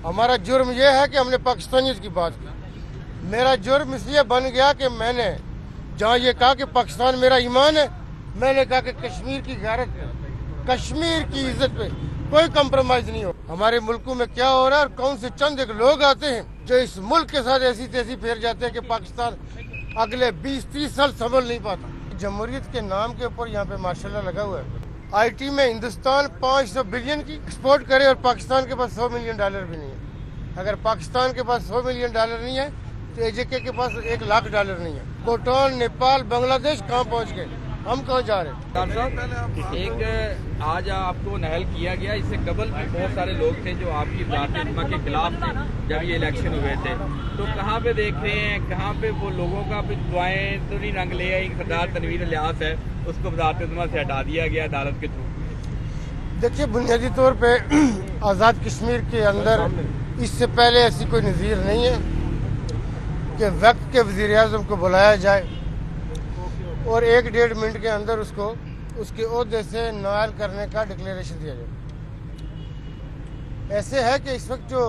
हमारा जुर्म यह है कि हमने पाकिस्तानियत की बात की। मेरा जुर्म इसलिए बन गया कि मैंने जहाँ ये कहा कि पाकिस्तान मेरा ईमान है, मैंने कहा कि कश्मीर की गैरत पे, कश्मीर की इज्जत पे कोई कंप्रोमाइज नहीं हो। हमारे मुल्कों में क्या हो रहा है और कौन से चंद एक लोग आते हैं जो इस मुल्क के साथ ऐसी तैसी फेर जाते हैं कि पाकिस्तान अगले 20-30 साल संभल नहीं पाता। जमहूरियत के नाम के ऊपर यहाँ पे माशाल्लाह लगा हुआ है। आईटी में हिंदुस्तान 500 बिलियन की एक्सपोर्ट करे और पाकिस्तान के पास $100 मिलियन भी नहीं है। अगर पाकिस्तान के पास $100 मिलियन नहीं है तो एजेके के पास $1 लाख नहीं है। भूटान, नेपाल, बांग्लादेश कहाँ पहुँच गए, हम कहाँ जा रहे हैं? साहब, एक आज आपको नहल किया गया, इससे कबल भी बहुत सारे लोग थे जो आपकी वज़ारत के खिलाफ थे जब ये इलेक्शन हुए थे, तो कहाँ पे देख रहे हैं, कहाँ पे वो लोगों का भी दुआएं तो नहीं रंग ले आई? सरदार तनवीर इलियास है, उसको वज़ारत से हटा दिया गया अदालत के थ्रू। देखिए, बुनियादी तौर पे आज़ाद कश्मीर के अंदर इससे पहले ऐसी कोई नज़ीर नहीं है कि वक्त के वज़ीर-ए-आज़म को बुलाया जाए और 1-1.5 मिनट के अंदर उसको उसके ओहदे से नाअहल करने का डिक्लेरेशन दिया जाए। ऐसे है कि इस वक्त जो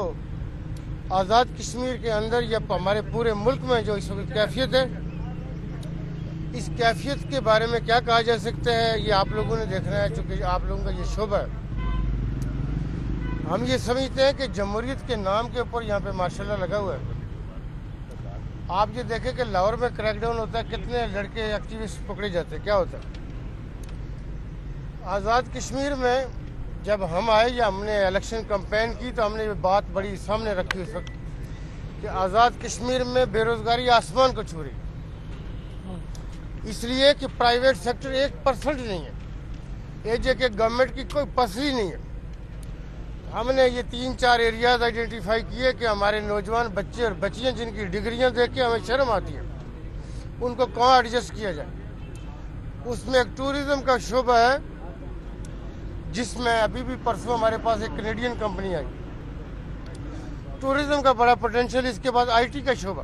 आज़ाद कश्मीर के अंदर या हमारे पूरे मुल्क में जो इस वक्त कैफियत है, इस कैफियत के बारे में क्या कहा जा सकता है ये आप लोगों ने देखना है, चूँकि आप लोगों का ये शोबा है। हम ये समझते हैं कि जमहूरियत के नाम के ऊपर यहाँ पे माशाल्लाह लगा हुआ है। आप ये देखें कि लाहौर में क्रैकडाउन होता है, कितने लड़के एक्टिविस्ट पकड़े जाते हैं, क्या होता है? आज़ाद कश्मीर में जब हम आए या हमने इलेक्शन कैंपेन की तो हमने ये बात बड़ी सामने रखी उस वक्त कि आज़ाद कश्मीर में बेरोज़गारी आसमान को छू रही, इसलिए कि प्राइवेट सेक्टर 1% नहीं है, एजेके गवर्नमेंट की कोई पसली नहीं है। हमने ये 3-4 एरियाज आइडेंटिफाई किए कि हमारे नौजवान बच्चे और बच्चियाँ जिनकी डिग्रियां देख के हमें शर्म आती है, उनको कहाँ एडजस्ट किया जाए। उसमें एक टूरिज्म का शोबा है जिसमें अभी भी परसों हमारे पास एक कनेडियन कंपनी आई, टूरिज्म का बड़ा पोटेंशियल। इसके बाद आईटी का शोबा,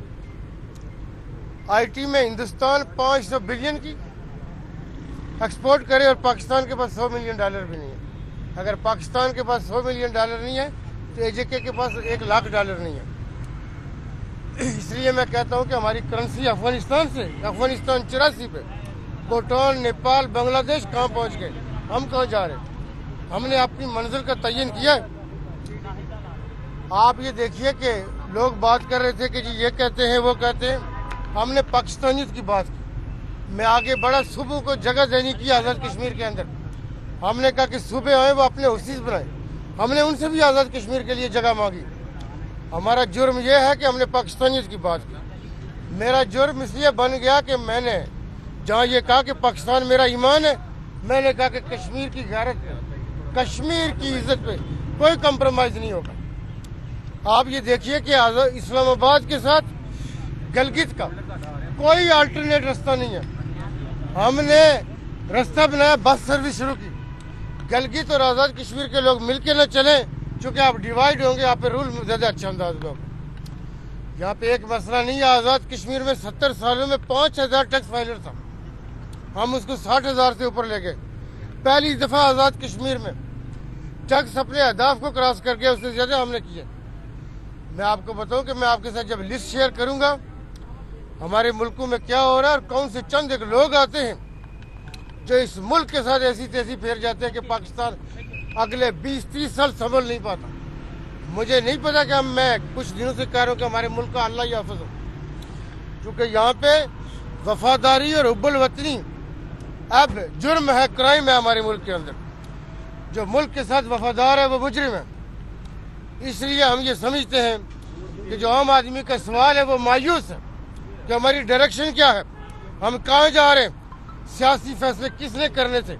आईटी में हिंदुस्तान 500 बिलियन की एक्सपोर्ट करे और पाकिस्तान के पास $100 मिलियन भी नहीं है। अगर पाकिस्तान के पास $100 मिलियन नहीं है तो एजेके के पास $1 लाख नहीं है। इसलिए मैं कहता हूँ कि हमारी करेंसी अफगानिस्तान से, अफगानिस्तान 84 पे, भूटान, नेपाल, बांग्लादेश कहाँ पहुँच गए, हम कहाँ जा रहे हैं? हमने अपनी मंजिल का तयन किया है। आप ये देखिए कि लोग बात कर रहे थे कि जी ये कहते हैं वो कहते हैं, हमने पाकिस्तानियत की बात की। मैं आगे बड़ा सूबों को जगह देने की आज़ाद कश्मीर के अंदर, हमने कहा कि सूबे आए वो अपने हुसीस बनाए, हमने उनसे भी आज़ाद कश्मीर के लिए जगह मांगी। हमारा जुर्म यह है कि हमने पाकिस्तानियत की बात की। मेरा जुर्म इसलिए बन गया कि मैंने जहाँ ये कहा कि पाकिस्तान मेरा ईमान है, मैंने कहा कि कश्मीर की गैरत पे, कश्मीर की इज्जत पे कोई कंप्रोमाइज नहीं होगा। आप ये देखिए कि इस्लामाबाद के साथ गलगित का कोई अल्टरनेट रास्ता नहीं है। हमने रास्ता बनाया, बस सर्विस शुरू की। गलगित और आज़ाद कश्मीर के लोग मिलके न चलें, चूँकि आप डिवाइड होंगे, यहाँ पे रूल ज़्यादा अच्छा अंदाज में होगा। यहाँ पे एक मसला नहीं है, आज़ाद कश्मीर में 70 सालों में 5000 टैक्स फाइलर था, हम उसको 60,000 से ऊपर ले गए। पहली दफ़ा आज़ाद कश्मीर में टैक्स अपने अहदाफ को क्रॉस करके उससे ज़्यादा हमने किया। मैं आपको बताऊं कि मैं आपके साथ जब लिस्ट शेयर करूंगा हमारे मुल्कों में क्या हो रहा है और कौन से चंद एक लोग आते हैं जो इस मुल्क के साथ ऐसी तैसी फेर जाते हैं कि पाकिस्तान अगले 20-30 साल संभल नहीं पाता। मुझे नहीं पता कि मैं कुछ दिनों से कह रहा हूँ कि हमारे मुल्क का अल्लाह ही हाफ़िज़ हो, क्योंकि यहाँ पे वफादारी और हुब्बुल वतनी अब जुर्म है, क्राइम है हमारे मुल्क के अंदर। जो मुल्क के साथ वफादार है वो मुजरिम है। इसलिए हम ये समझते हैं कि जो आम आदमी का सवाल है वो मायूस है कि हमारी डायरेक्शन क्या है, हम कहाँ जा रहे हैं, सियासी फैसले किसने करने थे।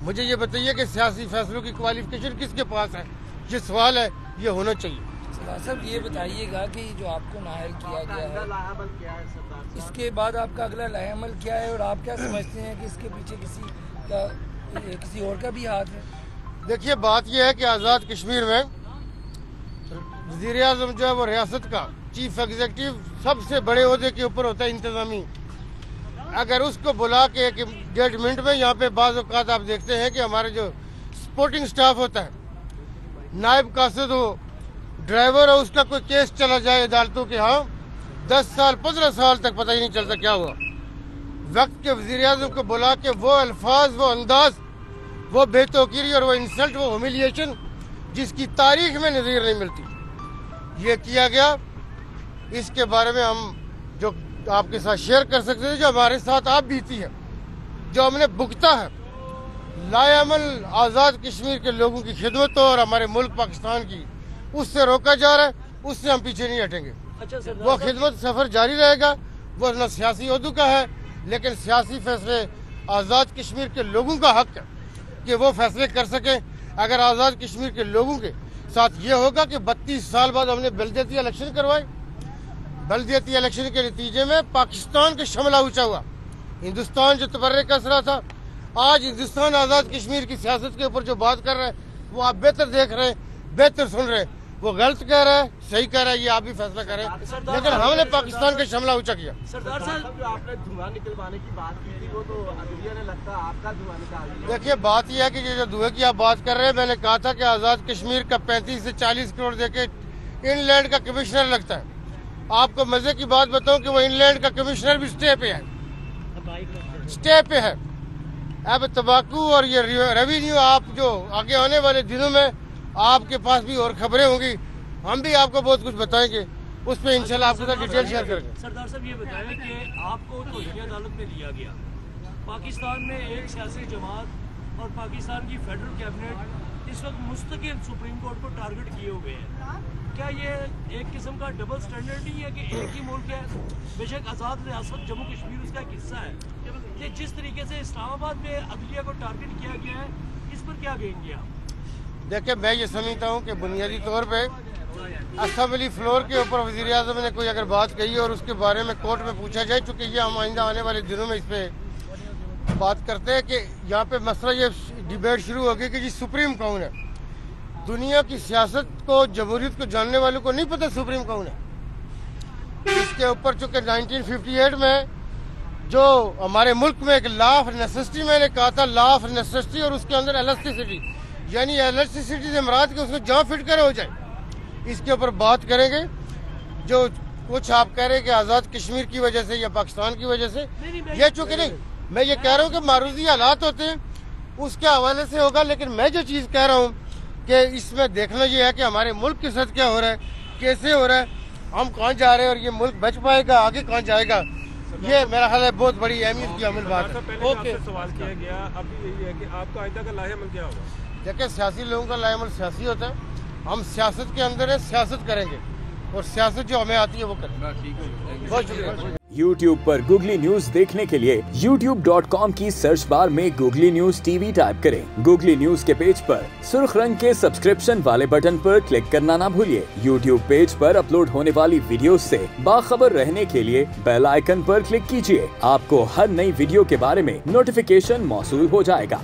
मुझे ये बताइए कि सियासी फैसलों की क्वालिफिकेशन किसके पास है, ये सवाल है, ये होना चाहिए। साहब ये बताइएगा कि जो आपको नाअहल किया गया है, इसके बाद आपका अगला लाहेअमल क्या है और आप क्या समझते हैं कि इसके पीछे किसी और का भी हाथ है? देखिए, बात यह है कि आज़ाद कश्मीर में वज़ीर-ए-आज़म जो है वो रियासत का चीफ एग्जीक्यूटिव सबसे बड़े ओहदे के ऊपर होता है, इंतज़ामी। अगर उसको बुला के 1-1.5 मिनट में यहाँ पे बाज़ औक़ात आप देखते हैं कि हमारे जो सपोर्टिंग स्टाफ होता है, नायब कासिद हो, ड्राइवर और उसका कोई केस चला जाए अदालतों के यहाँ 10 साल 15 साल तक पता ही नहीं चलता क्या हुआ। वक्त के वज़ीर-ए-आज़म को बुला के वो अल्फाज, वो अंदाज, वो बेतौकीरी और वो इंसल्ट, वो ह्यूमिलिएशन जिसकी तारीख में नज़ीर नहीं मिलती, ये किया गया। इसके बारे में हम जो आपके साथ शेयर कर सकते थे, जो हमारे साथ आप बीती है, जो हमने भुगता है, लाएअमल आज़ाद कश्मीर के लोगों की खिदमत और हमारे मुल्क पाकिस्तान की, उससे रोका जा रहा है, उससे हम पीछे नहीं हटेंगे। वो खिदमत सफ़र जारी रहेगा। वो न सियासी उहदों का है, लेकिन सियासी फैसले आज़ाद कश्मीर के लोगों का हक है कि वो फैसले कर सकें। अगर आज़ाद कश्मीर के लोगों के साथ ये होगा कि 32 साल बाद हमने बलदियाती इलेक्शन करवाए, बलदियाती इलेक्शन के नतीजे में पाकिस्तान का शमला ऊंचा हुआ, हिंदुस्तान जो तबर्रे कस रहा था, आज हिंदुस्तान आज़ाद कश्मीर की सियासत के ऊपर जो बात कर रहे हैं, वो आप बेहतर देख रहे हैं, बेहतर सुन रहे हैं। वो गलत कह रहा है, सही कह रहा है, ये आप भी फैसला करें, लेकिन हमने पाकिस्तान का शमला ऊंचा किया। सरदार साहब, जो आपने धुआं निकलवाने की बात की थी, वो तो अदलिया ने लगता है आपका धुआं निकाल। देखिए, बात यह है कि जो धुएं की आप बात कर रहे हैं, मैंने कहा था कि आज़ाद कश्मीर का 35 से 40 करोड़ देके इंग्लैंड का कमिश्नर लगता है। आपको मजे की बात बताऊं कि वो इंग्लैंड का कमिश्नर भी स्टे पे है, स्टे पे है। अब तंबाकू और ये रेवेन्यू, आप जो आगे आने वाले दिनों में आपके पास भी और खबरें होंगी, हम भी आपको बहुत कुछ बताएंगे, उस पर इंशाल्लाह आपके साथ डिटेल शेयर करेंगे। सरदार साहब, ये बताएं कि आपको तौहीन अदालत में लिया गया, पाकिस्तान में एक सियासी जमात और पाकिस्तान की फेडरल कैबिनेट इस वक्त मुस्तकिल सुप्रीम कोर्ट को टारगेट किए हुए हैं। क्या ये एक किस्म का डबल स्टैंडर्ड नहीं है कि एक ही मुल्क है, बेशक आज़ाद रियासत जम्मू कश्मीर उसका एक हिस्सा है, कि जिस तरीके से इस्लामाबाद में अदलिया को टारगेट किया गया है, इस पर क्या कहेंगे आप? देखिए, मैं ये समझता हूँ कि बुनियादी तौर पे असेंबली फ्लोर के ऊपर वज़ीर-ए-आज़म ने कोई अगर बात कही और उसके बारे में कोर्ट में पूछा जाए, चूँकि ये हम आइंदा आने वाले दिनों में इस पर बात करते हैं कि यहाँ पे मसला ये डिबेट शुरू हो गई कि जी सुप्रीम कौन है। दुनिया की सियासत को, जमहूरियत को जानने वालों को नहीं पता सुप्रीम कौन है। इसके ऊपर चूँकि 1958 में जो हमारे मुल्क में एक लॉ ऑफ नेसेसिटी, मैंने कहा था लॉ ऑफ नेसेसिटी, और उसके अंदर इलास्टिसिटी, यानी इलास्टिसिटी से मुराद के उसको जहाँ फिट करे हो जाए, इसके ऊपर बात करेंगे। जो कुछ आप कह रहे हैं कि आज़ाद कश्मीर की वजह से या पाकिस्तान की वजह से, ये चूँकि नहीं, मैं ये कह रहा हूँ कि मारूजी हालात होते हैं, उसके हवाले से होगा। लेकिन मैं जो चीज़ कह रहा हूँ कि इसमें देखना ये है कि हमारे मुल्क के साथ क्या हो रहा है, कैसे हो रहा है, हम कहाँ जा रहे हैं और ये मुल्क बच पाएगा, आगे कहाँ जाएगा, ये मेरा ख्याल है बहुत बड़ी अहमियत की अमल बात है। ओके, सवाल किया गया, अब यही है कि आपका आइंदा का लाहेअमल क्या होगा? देखिए, सियासी लोगों का लाएअमल सियासी होता है, हम सियासत के अंदर है, सियासत करेंगे और सियासत जो हमें आती है वो करेंगे। बहुत शुक्रिया। YouTube पर गूगली न्यूज देखने के लिए youtube.com की सर्च बार में गूगली न्यूज टीवी टाइप करें। गूगली न्यूज के पेज पर सुर्ख रंग के सब्सक्रिप्शन वाले बटन पर क्लिक करना ना भूलिए। YouTube पेज पर अपलोड होने वाली वीडियो से बाखबर रहने के लिए बेल आइकन पर क्लिक कीजिए। आपको हर नई वीडियो के बारे में नोटिफिकेशन मौसूल हो जाएगा।